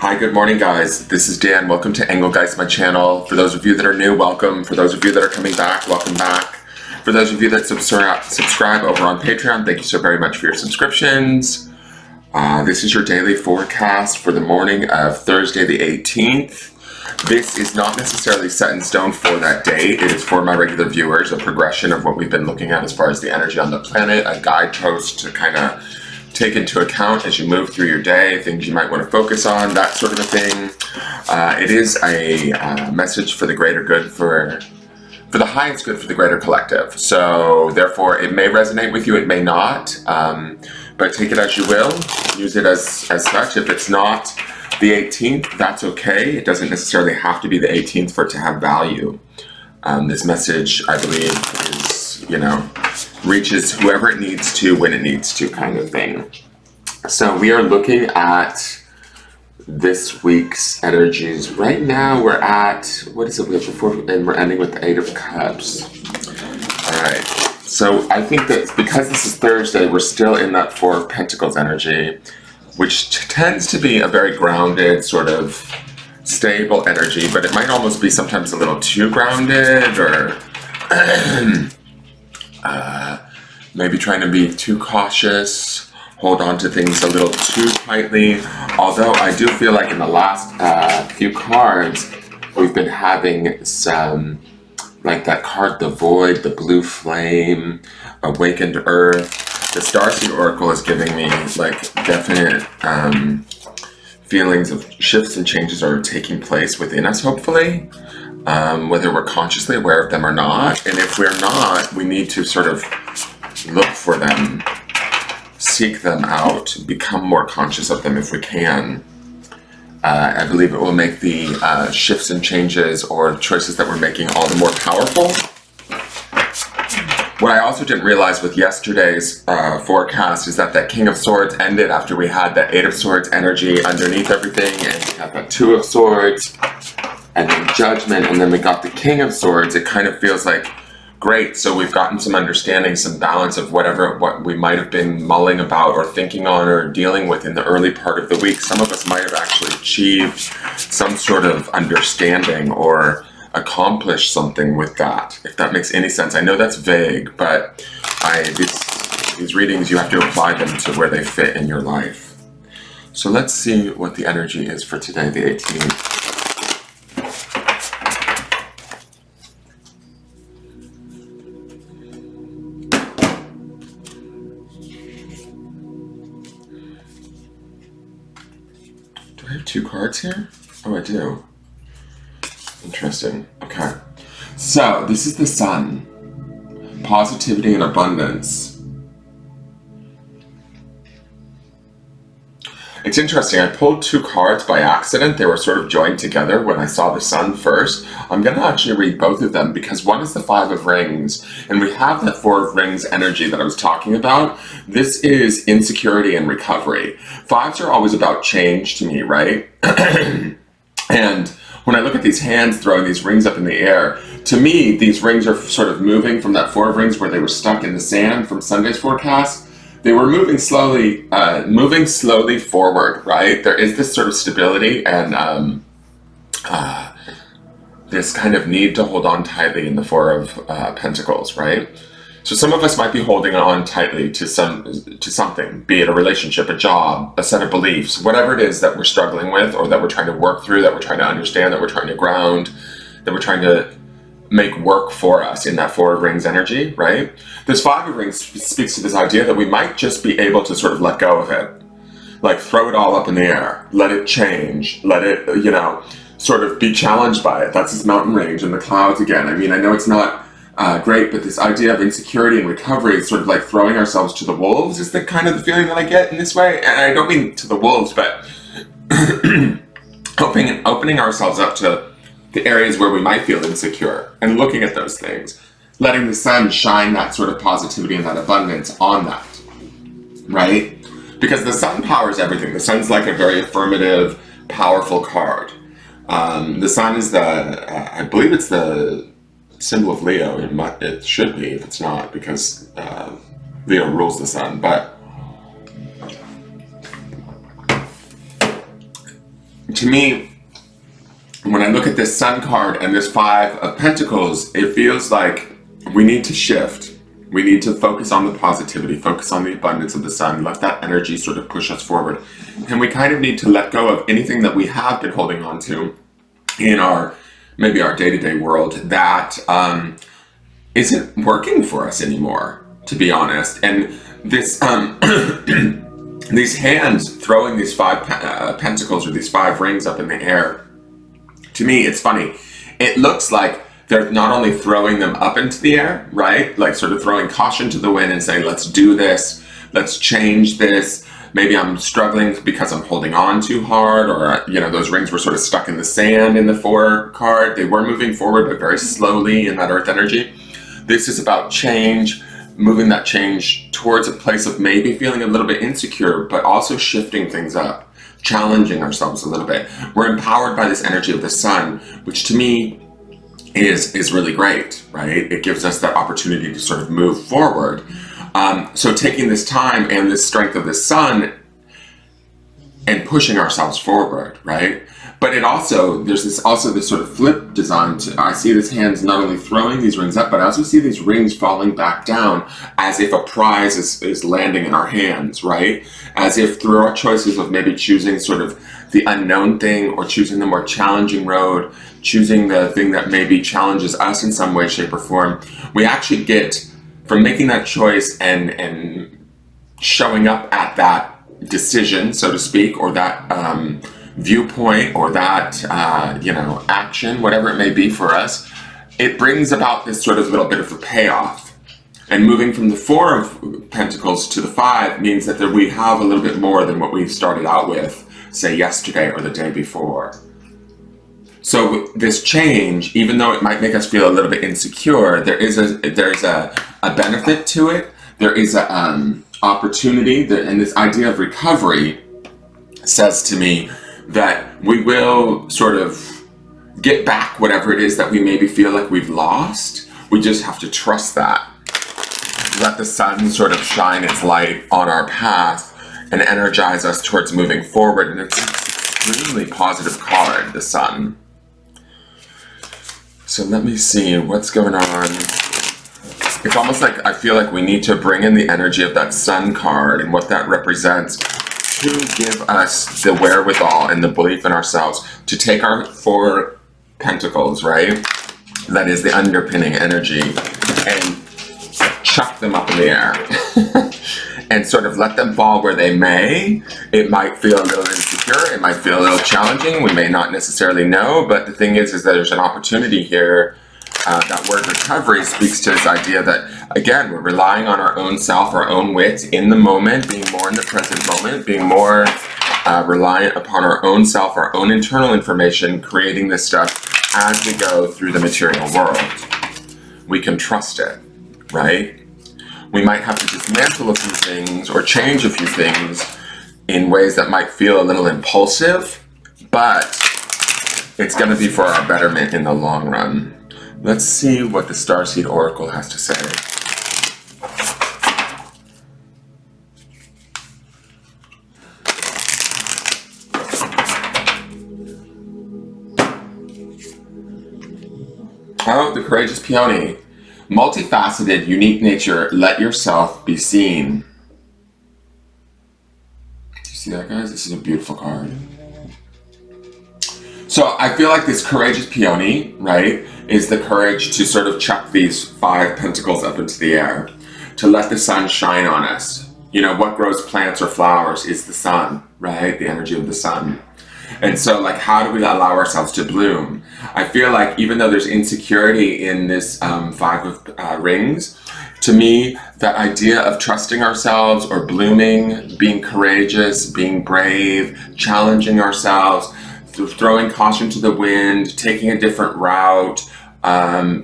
Hi, good morning guys. This is Dan. Welcome to Engelgeist, my channel. For those of you that are new, welcome. For those of you that are coming back, welcome back. For those of you that subscribe over on Patreon, thank you so very much for your subscriptions. This is your daily forecast for the morning of Thursday the 18th. This is not necessarily set in stone for that day. It is for my regular viewers, a progression of what we've been looking at as far as the energy on the planet, a guidepost to kind of take into account as you move through your day, things you might want to focus on, that sort of a thing. It is a message for the greater good, for the highest good for the greater collective. So therefore it may resonate with you, it may not, but take it as you will, use it as such. If it's not the 18th, that's okay. It doesn't necessarily have to be the 18th for it to have value. This message, I believe, is, reaches whoever it needs to when it needs to, kind of thing. So we are looking at this week's energies. Right now we're at, what is it, we have before, and we're ending with the 8 of Cups. Alright, so I think that because this is Thursday, we're still in that 4 of Pentacles energy, which tends to be a very grounded, sort of stable energy, but it might almost be sometimes a little too grounded, or maybe trying to be too cautious, hold on to things a little too tightly. Although I do feel like in the last few cards, we've been having some, like that card, the Void, the Blue Flame, Awakened Earth. The Starseed Oracle is giving me like definite feelings of shifts and changes are taking place within us, hopefully. Whether we're consciously aware of them or not. And if we're not, we need to sort of look for them, seek them out, become more conscious of them if we can. I believe it will make the shifts and changes or choices that we're making all the more powerful. What I also didn't realize with yesterday's forecast is that that King of Swords ended after we had that 8 of Swords energy underneath everything, and we had that 2 of Swords, and then Judgment, and then we got the King of Swords. It kind of feels like, great, so we've gotten some understanding, some balance of what we might have been mulling about or thinking on or dealing with in the early part of the week. Some of us might have actually achieved some sort of understanding or accomplished something with that, if that makes any sense. I know that's vague, but these readings, you have to apply them to where they fit in your life. So let's see what the energy is for today, the 18th. Do I have 2 cards here? Oh, I do. Interesting. Okay. So, this is the Sun. Positivity and abundance. It's interesting. I pulled 2 cards by accident. They were sort of joined together when I saw the Sun first. I'm going to actually read both of them because one is the 5 of Rings, and we have that 4 of Rings energy that I was talking about. This is insecurity and recovery. 5s are always about change to me, right? And when I look at these hands throwing these rings up in the air, to me, these rings are sort of moving from that 4 of Rings where they were stuck in the sand from Sunday's forecast. They were moving slowly forward, right? There is this sort of stability and this kind of need to hold on tightly in the 4 of Pentacles, right? So some of us might be holding on tightly to something, be it a relationship, a job, a set of beliefs, whatever it is that we're struggling with or that we're trying to work through, that we're trying to understand, that we're trying to ground, that we're trying to make work for us in that 4 of Rings energy, right? This 5 of Rings speaks to this idea that we might just be able to sort of let go of it. Like throw it all up in the air, let it change, let it, sort of be challenged by it. That's this mountain range and the clouds again. I mean, I know it's not great, but this idea of insecurity and recovery is sort of like throwing ourselves to the wolves is the kind of the feeling that I get in this way. And I don't mean to the wolves, but opening ourselves up to the areas where we might feel insecure and looking at those things, letting the sun shine that sort of positivity and that abundance on that, right? Because the sun powers everything. The sun's like a very affirmative, powerful card. The sun is I believe it's the symbol of Leo. It should be if it's not, because Leo rules the sun. But to me, when I look at this Sun card and this Five of Pentacles, it feels like we need to shift. We need to focus on the positivity, focus on the abundance of the Sun, let that energy sort of push us forward. And we kind of need to let go of anything that we have been holding on to in maybe our day-to-day world that isn't working for us anymore, to be honest. And this, these hands throwing these five pentacles or these five rings up in the air, to me, it's funny. It looks like they're not only throwing them up into the air, right? Like sort of throwing caution to the wind and saying, let's do this, let's change this. Maybe I'm struggling because I'm holding on too hard, or, you know, those rings were sort of stuck in the sand in the Four card. They were moving forward, but very slowly in that earth energy. This is about change, moving that change towards a place of maybe feeling a little bit insecure, but also shifting things up, challenging ourselves a little bit. We're empowered by this energy of the Sun, which to me is really great, right? It gives us that opportunity to sort of move forward. So taking this time and this strength of the Sun and pushing ourselves forward, right? But it also, there's this sort of flip design to, I see this hands not only throwing these rings up, but I also see these rings falling back down as if a prize is landing in our hands, right? As if through our choices of maybe choosing sort of the unknown thing or choosing the more challenging road, choosing the thing that maybe challenges us in some way, shape, or form, we actually get, from making that choice and showing up at that decision, so to speak, or that viewpoint, or that action, whatever it may be for us, it brings about this sort of little bit of a payoff. And moving from the Four of Pentacles to the Five means that we have a little bit more than what we started out with, say yesterday or the day before. So this change, even though it might make us feel a little bit insecure, there's a benefit to it. There is a opportunity, and this idea of recovery says to me that we will sort of get back whatever it is that we maybe feel like we've lost. We just have to trust that. Let the Sun sort of shine its light on our path and energize us towards moving forward. And it's an extremely positive card, the Sun. So let me see what's going on. It's almost like I feel like we need to bring in the energy of that Sun card and what that represents to give us the wherewithal and the belief in ourselves to take our Four Pentacles, right? That is the underpinning energy, and chuck them up in the air and sort of let them fall where they may. It might feel a little insecure, it might feel a little challenging, we may not necessarily know, but the thing is that there's an opportunity here. That word recovery speaks to this idea that, again, we're relying on our own self, our own wits in the moment, being more in the present moment, being more reliant upon our own self, our own internal information, creating this stuff as we go through the material world. We can trust it, right? We might have to dismantle a few things or change a few things in ways that might feel a little impulsive, but it's going to be for our betterment in the long run. Let's see what the Starseed Oracle has to say. Oh, the Courageous Peony. Multifaceted, unique nature, let yourself be seen. Do you see that, guys? This is a beautiful card. So I feel like this Courageous Peony, right, is the courage to sort of chuck these Five Pentacles up into the air, to let the Sun shine on us. You know, what grows plants or flowers is the Sun, right? The energy of the Sun. And so, like, how do we allow ourselves to bloom? I feel like even though there's insecurity in this Five of Rings, to me, that idea of trusting ourselves or blooming, being courageous, being brave, challenging ourselves, throwing caution to the wind, taking a different route,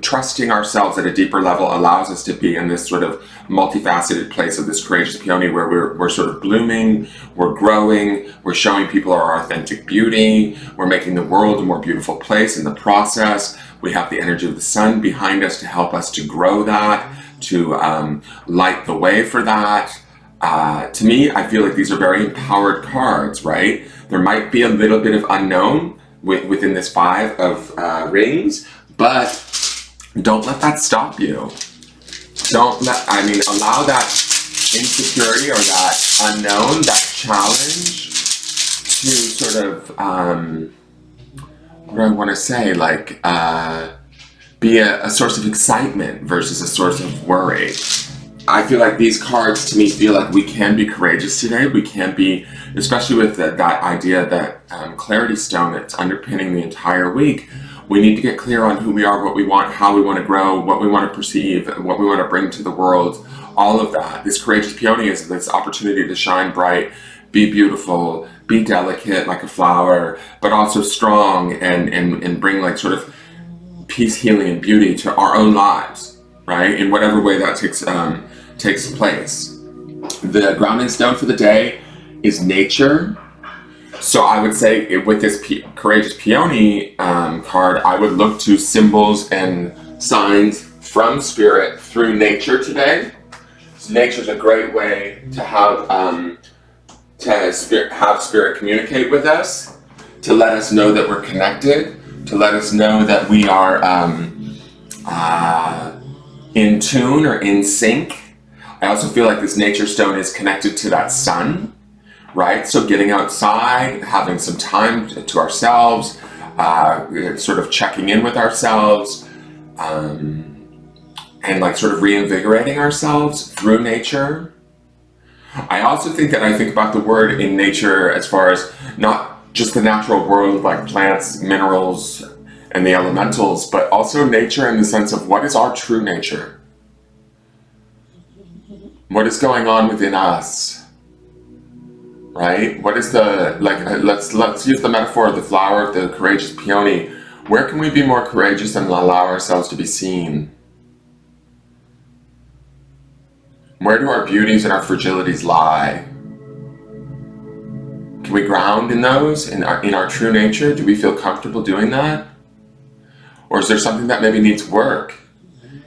trusting ourselves at a deeper level allows us to be in this sort of multifaceted place of this Courageous Peony where we're sort of blooming, we're growing, we're showing people our authentic beauty, we're making the world a more beautiful place in the process. We have the energy of the Sun behind us to help us to grow that, to light the way for that. To me, I feel like these are very empowered cards, right? There might be a little bit of unknown within this 5 of rings, but don't let that stop you. Allow that insecurity or that unknown, that challenge to sort of, what do I want to say, like, be a source of excitement versus a source of worry. I feel like these cards, to me, feel like we can be courageous today. We can be, especially with that idea that clarity stone that's underpinning the entire week. We need to get clear on who we are, what we want, how we want to grow, what we want to perceive, what we want to bring to the world, all of that. This courageous peony is this opportunity to shine bright, be beautiful, be delicate like a flower, but also strong and bring like sort of peace, healing, and beauty to our own lives, right? In whatever way that takes place. The grounding stone for the day is nature. So I would say with this courageous peony card, I would look to symbols and signs from spirit through nature today. So nature's a great way to have spirit communicate with us, to let us know that we're connected, to let us know that we are in tune or in sync. I also feel like this nature stone is connected to that sun, right? So getting outside, having some time to ourselves, sort of checking in with ourselves, and like sort of reinvigorating ourselves through nature. I also think that I think about the word in nature as far as not just the natural world like plants, minerals, and the elementals, but also nature in the sense of what is our true nature? What is going on within us? Right? What is the, like, let's use the metaphor of the flower of the courageous peony. Where can we be more courageous and allow ourselves to be seen? Where do our beauties and our fragilities lie? Can we ground in those, in our true nature? Do we feel comfortable doing that? Or is there something that maybe needs work?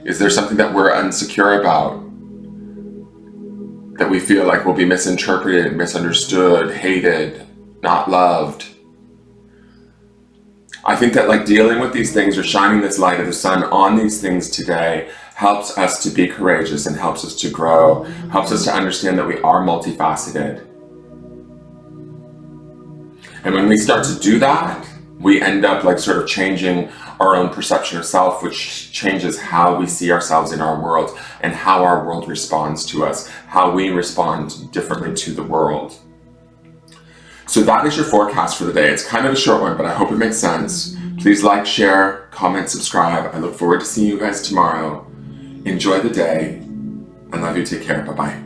Is there something that we're insecure about? That we feel like will be misinterpreted, misunderstood, hated, not loved? I think that like dealing with these things or shining this light of the sun on these things today helps us to be courageous and helps us to grow, helps us to understand that we are multifaceted. And when we start to do that, we end up like sort of changing our own perception of self, which changes how we see ourselves in our world and how our world responds to us, how we respond differently to the world. So that is your forecast for the day. It's kind of a short one, but I hope it makes sense. Please like, share, comment, subscribe. I look forward to seeing you guys tomorrow. Enjoy the day. I love you. Take care. Bye-bye.